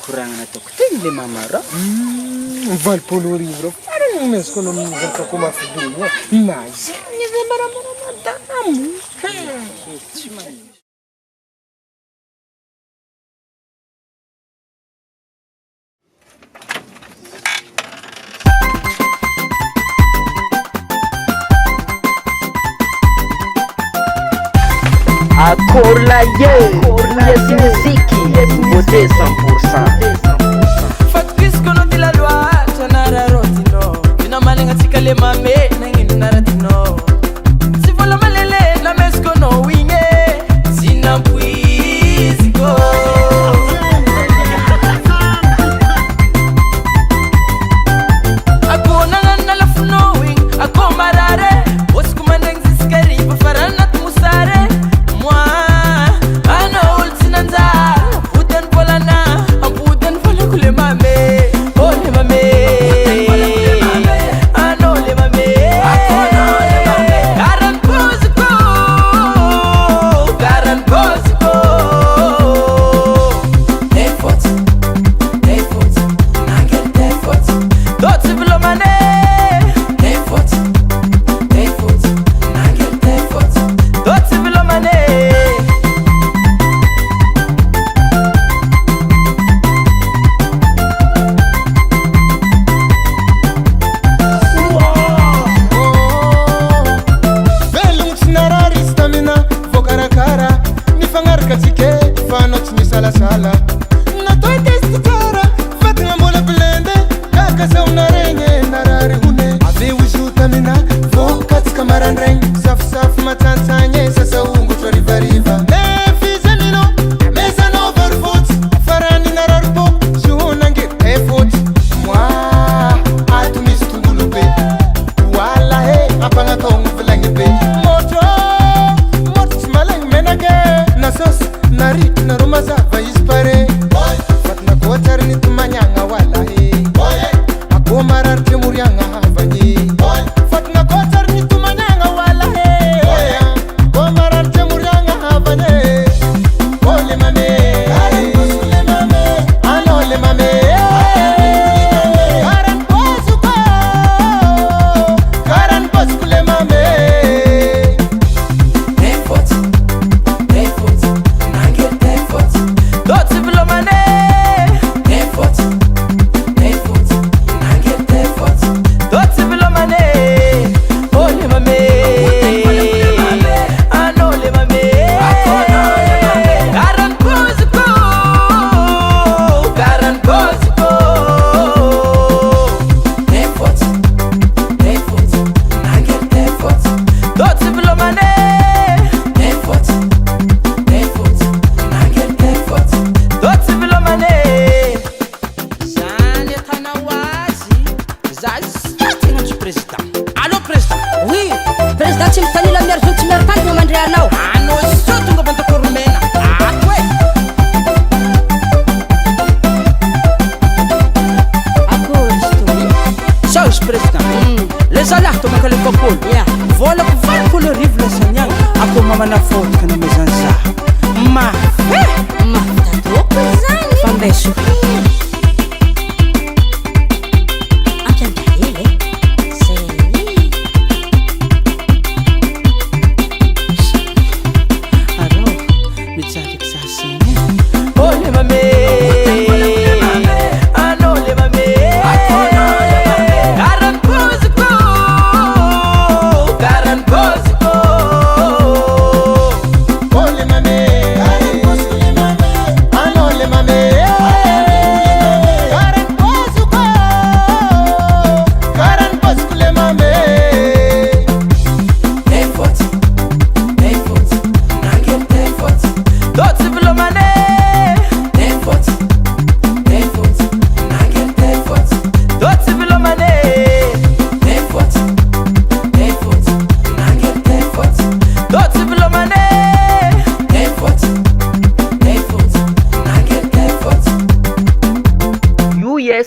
Kurangana ataoko teny le mamara. Valopolo arivo rao farany meziko anao mizakako mafidono na izany zay maramara madamo. Tsy magnino. Akorlaye, yes muziki, yes beauté 100%. Fatkiskono di la loi, tonara rotino. Fino a malinga tikale mame, nangin naratino. Si vola malele, na meskono winge. Sinampuiziko. Ako nangana la funowing, ako marare. Bosku mandeng ziskari, pafarana tumusare.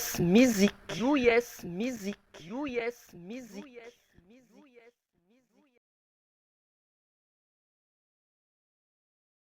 US Music, US Music, US Music.